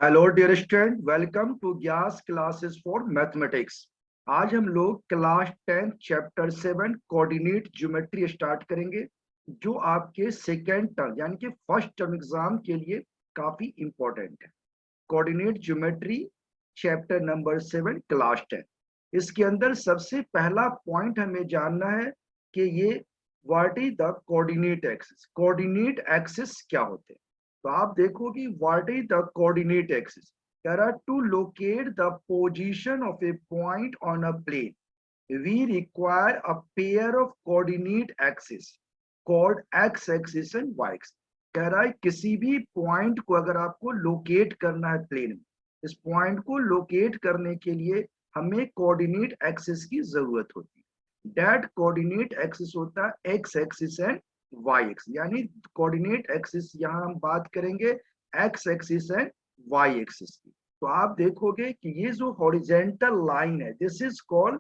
Hello dear student, welcome to Gyas classes for mathematics. आज हम लोग class 10 chapter 7 coordinate geometry start करेंगे, जो आपके सेकेंड टर्म यानी कि फर्स्ट टर्म एग्जाम के लिए काफी इंपॉर्टेंट है। Coordinate geometry chapter number 7 class 10। इसके अंदर सबसे पहला पॉइंट हमें जानना है कि ये what is the coordinate axis. Coordinate axis क्या होते हैं? तो आप देखो कि what is the coordinate axis. There are to locate the position of a point on a plane we require a pair of coordinate axis called x axis and y axis. कह रहा है किसी भी पॉइंट को अगर आपको locate करना है प्लेन में, इस पॉइंट को लोकेट करने के लिए हमें कोऑर्डिनेट एक्सिस की जरूरत होती है। दैट कोऑर्डिनेट एक्सिस होता है x axis and y axis. यानी कोऑर्डिनेट एक्सिस यहाँ हम बात करेंगे x axis and y axis की। तो आप देखोगे कि ये जो हॉरिजेंटल लाइन है this is called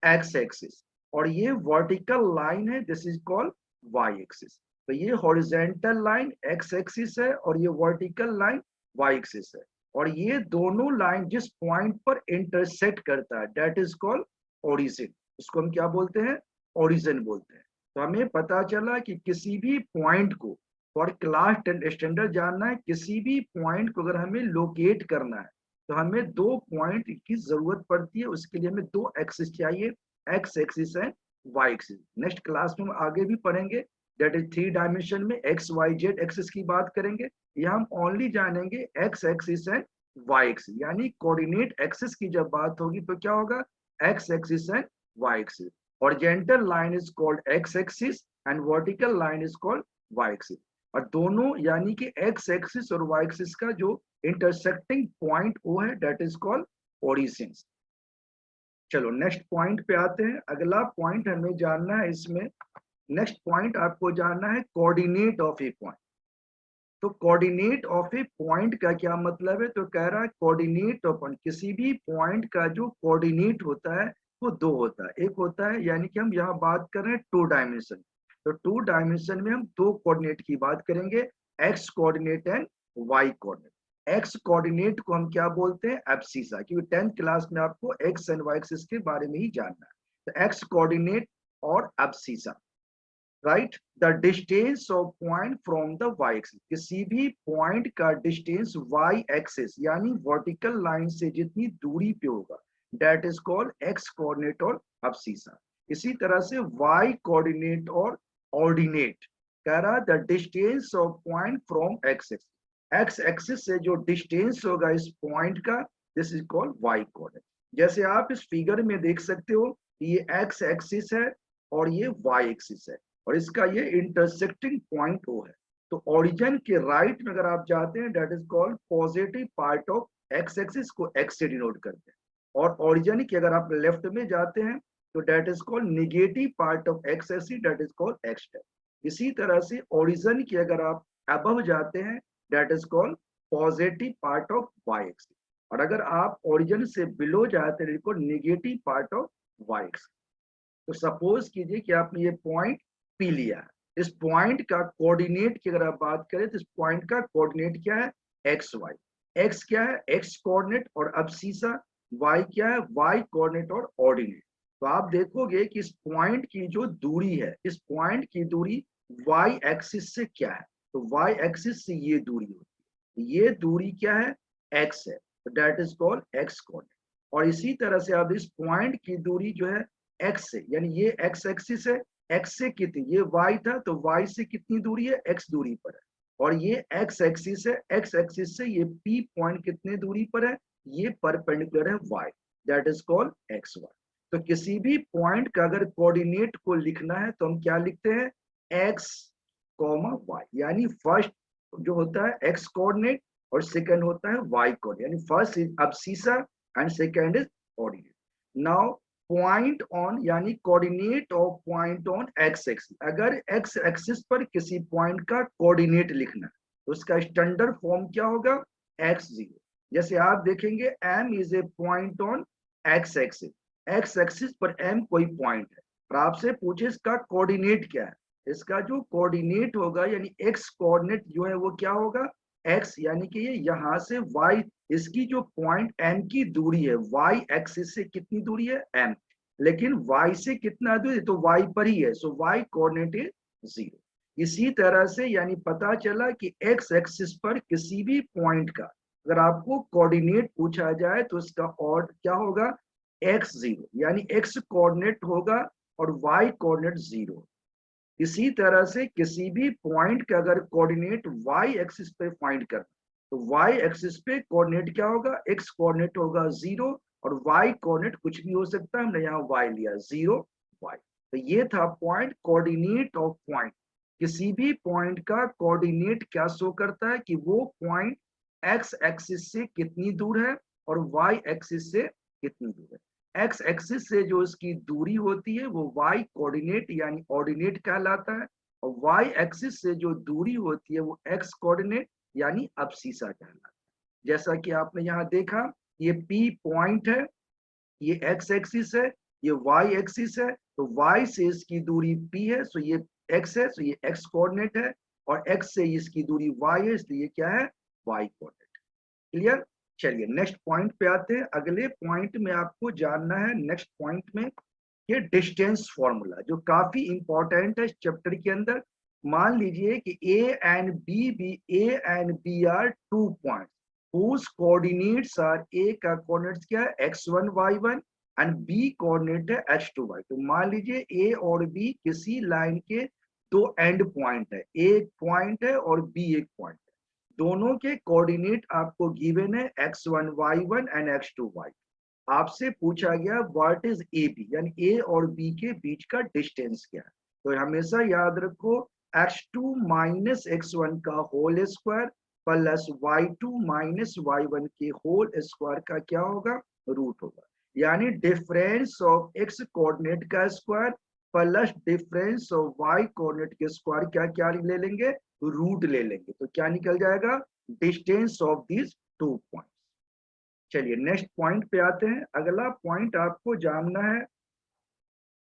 x axis, और ये वर्टिकल लाइन है this is called y axis. तो ये हॉरिजेंटल लाइन एक्स एक्सिस है और ये वर्टिकल लाइन वाई एक्सिस है, और ये दोनों लाइन जिस पॉइंट पर इंटरसेक्ट करता है दैट इज कॉल्ड ओरिजिन। इसको हम क्या बोलते हैं? ओरिजिन बोलते हैं। तो हमें पता चला कि किसी भी पॉइंट को, फॉर क्लास 10 स्टैंडर्ड जानना है, किसी भी पॉइंट को अगर हमें लोकेट करना है तो हमें दो पॉइंट की जरूरत पड़ती है। उसके लिए हमें दो एक्सिस चाहिए, x axis and y axis. Next class में हम आगे भी पढ़ेंगे, दैट इज 3 डायमेंशन में एक्स वाई जेड एक्सिस की बात करेंगे। यहाँ हम ओनली जानेंगे x axis and y axis. यानी कोऑर्डिनेट एक्सिस की जब बात होगी तो क्या होगा? X axis and y axis. Horizontal line is called x axis and vertical line is called y axis. और दोनों यानी कि एक्स एक्सिस और वाई एक्सिस का जो इंटरसेक्टिंग पॉइंट वो है दैट इज कॉल्ड ओरिजिन। चलो नेक्स्ट पॉइंट पे आते हैं। अगला पॉइंट हमें जानना है इसमें, नेक्स्ट पॉइंट आपको जानना है कोऑर्डिनेट ऑफ ए पॉइंट। तो कोऑर्डिनेट ऑफ ए पॉइंट का क्या मतलब है? तो कह रहा है कोऑर्डिनेट ऑफ पॉइंट, किसी भी पॉइंट का जो कोऑर्डिनेट होता है वो दो होता है। एक होता है यानी कि हम यहाँ बात कर रहे हैं 2 डायमेंशन, तो 2 डायमेंशन में हम दो कोऑर्डिनेट की बात करेंगे, x coordinate and y coordinate. X coordinate को हम क्या बोलते हैं? एब्सिसा, क्योंकि 10th क्लास में आपको एक्स एंड वाई एक्सिस के बारे में ही जानना है। तो एक्स कोऑर्डिनेट और abscissa, right. The distance of point from the y axis, किसी भी पॉइंट का डिस्टेंस वाई एक्सिस यानी वर्टिकल लाइन से जितनी दूरी पे होगा that is called x coordinate और एब्सिसा। इसी तरह से वाई कोऑर्डिनेट और ऑर्डिनेट, कह रहा the distance of point from x axis, x axis से जो डिस्टेंस होगा इस पॉइंट का this is called y coordinate. जैसे आप इस फिगर में देख सकते हो, ये एक्स एक्सिस है और ये वाई एक्सिस है, और इसका ये इंटरसेक्टिंग पॉइंट ओ है। तो ओरिजिन के राइट में अगर आप जाते हैं that is called positive part of x axis, को एक्स से डिनोट करते हैं। और ओरिजिन के अगर आप लेफ्ट में जाते हैं तो that is called negative part of x axis, that is called x dash. इसी तरह से ओरिजिन की अगर आप अबव जाते हैं that is called positive part of y axis, और अगर आप ओरिजिन से बिलो जाते हैं तो negative part of y axis. तो सपोज कीजिए कि आपने ये पॉइंट पी लिया है, इस पॉइंट का कोऑर्डिनेट की अगर आप बात करें तो इस पॉइंट का कोऑर्डिनेट क्या है? X Y. एक्स क्या है? एक्स कोऑर्डिनेट और अब्सिसा। वाई क्या है? वाई कोऑर्डिनेट और ऑर्डिनेट। तो आप देखोगे कि इस पॉइंट की जो दूरी है, इस पॉइंट की दूरी वाई एक्सिस से क्या है? तो वाई एक्सिस से ये दूरी होती है, ये दूरी क्या है? एक्स है, तो that is called x coordinate. और इसी तरह से आप इस पॉइंट की दूरी जो है एक्स से, यानी ये एक्स एक्सिस है, एक्स से कितनी, ये वाई था तो वाई से कितनी दूरी है? एक्स दूरी पर है। और ये एक्स एक्सिस है, एक्स एक्सिस से ये पी पॉइंट कितने दूरी पर है? ये परपेंडिकुलर है y, that is called x y. तो किसी भी पॉइंट का अगर कोऑर्डिनेट को लिखना है तो हम क्या लिखते हैं? एक्स कॉमा वाई, यानी फर्स्ट जो होता है एक्स कोऑर्डिनेट और सेकंड होता है वाई कोऑर्डिनेट, यानी first is abscissa and second is ordinate. Now point on, यानी coordinate of point on x axis, अगर एक्स एक्सिस पर किसी पॉइंट का कोऑर्डिनेट लिखना है तो उसका स्टैंडर्ड फॉर्म क्या होगा? X zero. जैसे आप देखेंगे M is a point on x axis, x axis पर एम कोई पॉइंट है और आपसे पूछे इसका कोऑर्डिनेट क्या है, इसका जो कोऑर्डिनेट होगा यानी एक्स कोऑर्डिनेट जो है वो क्या होगा? x यानी कि ये यहाँ से y, इसकी जो पॉइंट m की दूरी है y एक्सिस से कितनी दूरी है m, लेकिन y से कितना दूरी, तो y पर ही है, सो y कोऑर्डिनेट है 0। इसी तरह से यानी पता चला कि x एक्सिस पर किसी भी पॉइंट का अगर आपको कोऑर्डिनेट पूछा जाए तो इसका और क्या होगा x0, यानी x कोऑर्डिनेट होगा और y कोऑर्डिनेट 0। इसी तरह से किसी भी पॉइंट का अगर कोऑर्डिनेट y एक्सिस पे फाइंड करना, तो y एक्सिस पे कोऑर्डिनेट क्या होगा, x कोऑर्डिनेट होगा 0 और y कोऑर्डिनेट कुछ भी हो सकता है, हमने यहाँ y लिया 0 y। तो ये था पॉइंट, कोऑर्डिनेट ऑफ पॉइंट। किसी भी पॉइंट का कोऑर्डिनेट क्या शो करता है कि वो पॉइंट x एक्सिस से कितनी दूर है और y एक्सिस से कितनी दूर है। एक्स एक्सिस से जो इसकी दूरी होती है वो y कोऑर्डिनेट यानी ऑर्डिनेट कहलाता है, और y एक्सिस से जो दूरी होती है वो x कोऑर्डिनेट यानी अब्सीसा कहलाता है। जैसा कि आपने यहाँ देखा, ये P पॉइंट है, ये x एक्सिस है, ये y एक्सिस है, तो y से इसकी दूरी P है, सो ये x है, सो ये x कोऑर्डिनेट है, और x से इसकी दूरी y है, इसलिए क्या है y कोऑर्डिनेट। क्लियर। चलिए नेक्स्ट पॉइंट पे आते हैं। अगले पॉइंट में आपको जानना है, नेक्स्ट पॉइंट में ये डिस्टेंस फॉर्मूला जो काफी इंपॉर्टेंट है इस चैप्टर के अंदर। मान लीजिए कि A and B are 2 point whose coordinates are a का कोऑर्डिनेट्स क्या है x1 y1 and b coordinate है h2 y। तो मान लीजिए a और b किसी लाइन के दो एंड पॉइंट है, a एक पॉइंट है और b एक पॉइंट है। दोनों के कोऑर्डिनेट आपको गिवन है x1 y1 and x2 y। आपसे पूछा गया व्हाट इज ए बी, यानी ए और बी के बीच का डिस्टेंस क्या है। तो हमेशा याद रखो x2 माइनस x1 का whole square plus y2 minus y1 के होल स्क्वायर का क्या होगा रूट होगा, यानी डिफरेंस ऑफ x कोऑर्डिनेट का square plus difference of y coordinate के स्क्वायर क्या क्या ले लेंगे, रूट ले लेंगे। तो क्या निकल जाएगा डिस्टेंस ऑफ दिस 2 पॉइंट। चलिए नेक्स्ट पॉइंट पे आते हैं। अगला पॉइंट आपको जानना है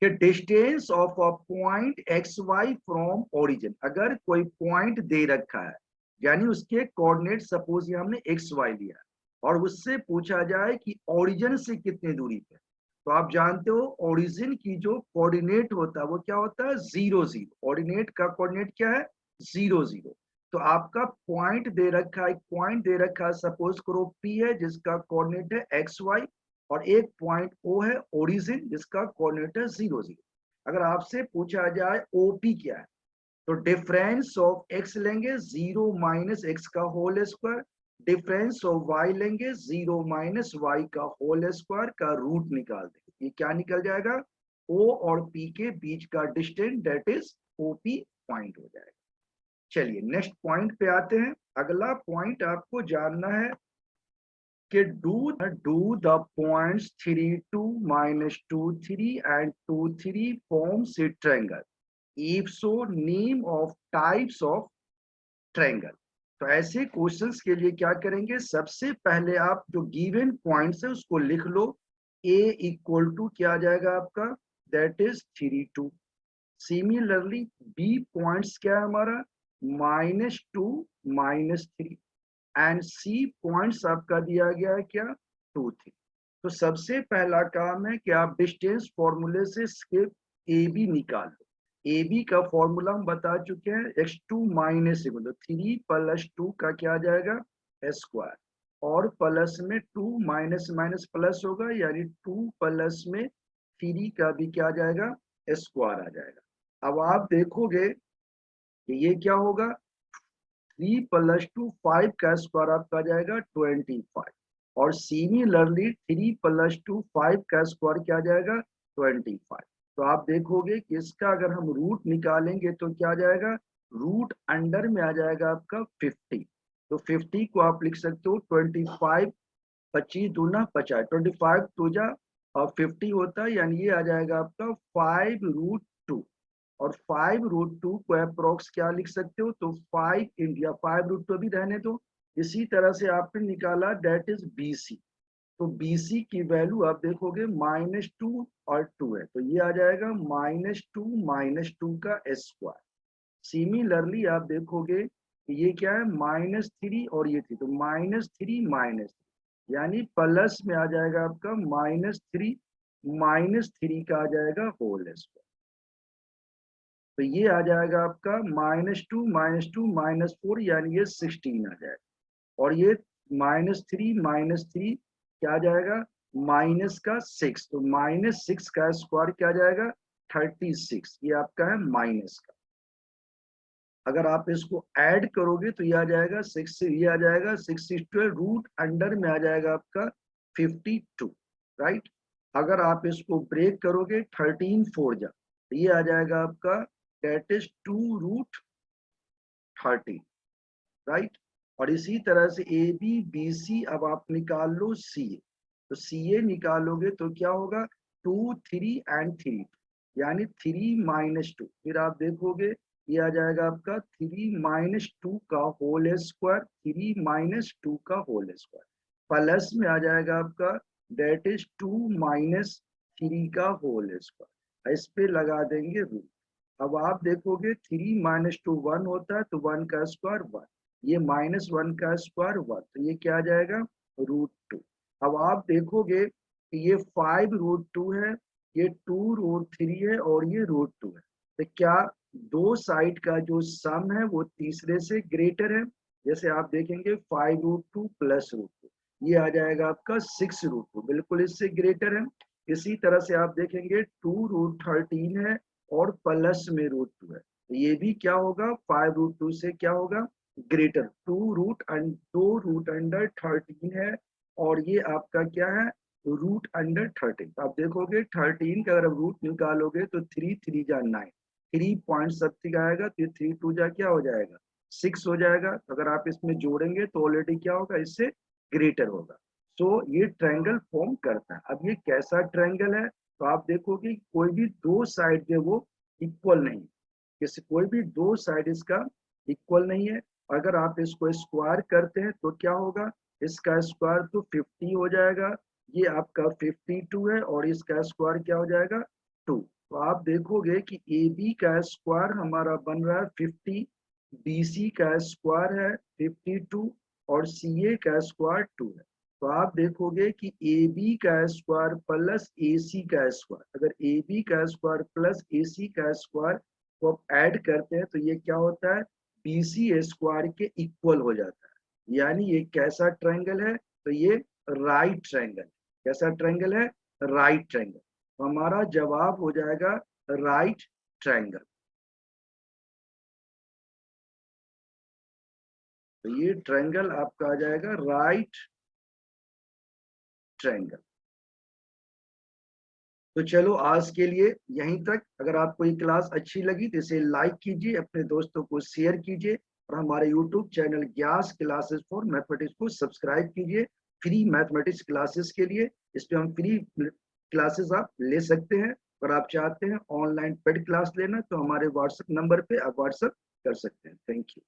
कि distance of a point x y from origin. अगर कोई पॉइंट दे रखा है यानी उसके कोऑर्डिनेट सपोज ये हमने एक्स वाई लिया और उससे पूछा जाए कि ओरिजिन से कितनी दूरी पे, तो आप जानते हो ओरिजिन की जो कोऑर्डिनेट होता है वो क्या होता है 0 0। ऑर्डिनेट का कोऑर्डिनेट क्या है 0 0। तो आपका पॉइंट दे रखा है, एक पॉइंट दे रखा है सपोज करो P है जिसका कोऑर्डिनेट है एक्स वाई, और एक पॉइंट O है ओरिजिन जिसका कोऑर्डिनेट है 0 0। अगर आपसे पूछा जाए OP क्या है, तो डिफरेंस ऑफ x लेंगे 0 माइनस एक्स का whole square, difference of y लेंगे 0 माइनस वाई का होल स्क्वायर का रूट निकाल देंगे। ये क्या निकल जाएगा O और P के बीच का distance, that is OP point हो जाएगा। चलिए नेक्स्ट पॉइंट पे आते हैं। अगला पॉइंट आपको जानना है कि do the points 3 2 minus 2 3 and 2 3 forms a triangle, if so name of types of triangle. तो ऐसे क्वेश्चंस के लिए क्या करेंगे, सबसे पहले आप जो गिवन पॉइंट्स है उसको लिख लो। a इक्वल टू क्या आ जाएगा आपका, that is 3 2। Similarly b points क्या है हमारा -2 -3 एंड सी पॉइंट्स आपका दिया गया है क्या 2 3। तो सबसे पहला काम है कि आप डिस्टेंस फॉर्मूले से इसके ए बी निकाल लो। ए बी का फॉर्मूला हम बता चुके हैं x2 माइनस 3 प्लस 2 का क्या आ जाएगा स्क्वायर, और प्लस में 2 माइनस माइनस प्लस होगा यानी 2 प्लस में 3 का भी क्या आ जाएगा स्क्वायर आ जाएगा। अब आप देखोगे कि ये क्या होगा 3 प्लस 2 5 का स्क्वायर आपका आ जाएगा 25, और सिमिलरली 3 प्लस 2 5 का स्क्वायर क्या आ जाएगा 25। तो आप देखोगे कि इसका अगर हम रूट निकालेंगे तो क्या आ जाएगा, रूट अंडर में आ जाएगा आपका 50। तो 50 को आप लिख सकते हो 25, 25 दूना 50, 25 दूजा और 50 होता है, यानी ये आ जाएगा आपका 5√2। और 5√2 को अप्रोक्स क्या लिख सकते हो, तो 5 इंडिया 5√2 भी रहने दो। इसी तरह से आपने निकाला दैट इज BC। तो BC की वैल्यू आप देखोगे -2 और 2 है, तो ये आ जाएगा -2 -2 का स्क्वायर। सिमिलरली आप देखोगे ये क्या है -3 और ये 3, तो -3 -3 यानी प्लस में आ जाएगा आपका -3 का आ जाएगा होल स्क्वायर। तो ये आ जाएगा आपका -2 -4 यानी ये 16 आ जाएगा। और ये -3 क्या आ जाएगा -6, तो -6 का स्क्वायर क्या आ जाएगा 36, ये आपका है माइनस का। अगर आप इसको ऐड करोगे तो ये आ जाएगा 6 से ये आ जाएगा 6 रूट अंडर में आ जाएगा आपका 52, राइट। अगर आप इसको ब्रेक करोगे 13 4 जा तो ये आ जाएगा आपका डेट इज 2√13, राइट। और इसी तरह से ए बी बी सी अब आप निकाल लो सी ए, तो सी ए निकालोगे तो क्या होगा 2 3 एंड 3, यानी 3 - 2, फिर आप देखोगे ये आ जाएगा आपका 3 - 2 का होल स्क्वायर, 3 - 2 का होल स्क्वायर प्लस में आ जाएगा आपका डेट इज 2 - 3 का होल स्क्वायर, इस पे लगा देंगे रूट। अब आप देखोगे 3 - 2 1 होता है, तो 1 का स्क्वायर 1, ये -1 का स्क्वायर 1, तो ये क्या आ जाएगा √2। अब आप देखोगे कि ये 5√2 है, ये 2√3 है और ये √2 है, तो क्या दो साइड का जो सम है वो तीसरे से ग्रेटर है। जैसे आप देखेंगे 5√2 + √2, ये आ जाएगा आपका 6√2, बिल्कुल इससे ग्रेटर है। इसी तरह से आप देखेंगे 2√13 है और प्लस में √2 है, तो ये भी क्या होगा 5√2 से क्या होगा ग्रेटर। 2√13 है और ये आपका क्या है √13। तो आप देखोगे 13 का अगर रूट निकालोगे तो 3 3 जा 9, 3 पॉइंट समथिंग आएगा, तो 3 2 जा क्या हो जाएगा 6 हो जाएगा। तो अगर आप इसमें जोड़ेंगे तो ऑलरेडी क्या होगा इससे ग्रेटर होगा। सो ये ट्रायंगल फॉर्म करता है। अब ये कैसा ट्रायंगल है, तो आप देखोगे कोई भी दो साइड जो वो इक्वल नहीं, जैसे कोई भी दो साइड इसका इक्वल नहीं है। अगर आप इसको स्क्वायर करते हैं तो क्या होगा, इसका स्क्वायर तो 50 हो जाएगा, ये आपका 52 है और इसका स्क्वायर क्या हो जाएगा 2। तो आप देखोगे कि ए बी का स्क्वायर हमारा बन रहा है 50, बी सी का स्क्वायर है 52 और सी ए का स्क्वायर 2 है। तो आप देखोगे कि ए बी का स्क्वायर प्लस ए सी का स्क्वायर, अगर ए बी का स्क्वायर प्लस ए सी का स्क्वायर को आप ऐड करते हैं तो ये क्या होता है बी सी स्क्वायर के इक्वल हो जाता है। यानी ये कैसा ट्रायंगल है, तो ये राइट ट्रायंगल। कैसा ट्रायंगल है राइट ट्रायंगल, तो हमारा जवाब हो जाएगा राइट ट्रायंगल। तो ये ट्रायंगल आपका आ जाएगा राइट ट्रायंगल। तो चलो आज के लिए यहीं तक। अगर आपको ये क्लास अच्छी लगी तो इसे लाइक कीजिए, अपने दोस्तों को शेयर कीजिए और हमारे YouTube channel gas classes for mathematics को सब्सक्राइब कीजिए फ्री मैथमेटिक्स क्लासेस के लिए। इस पे हम फ्री क्लासेस आप ले सकते हैं। अगर आप चाहते हैं ऑनलाइन पेड क्लास लेना तो हमारे व्हाट्सएप नंबर पे आप व्हाट्सएप कर सकते हैं। Thank you.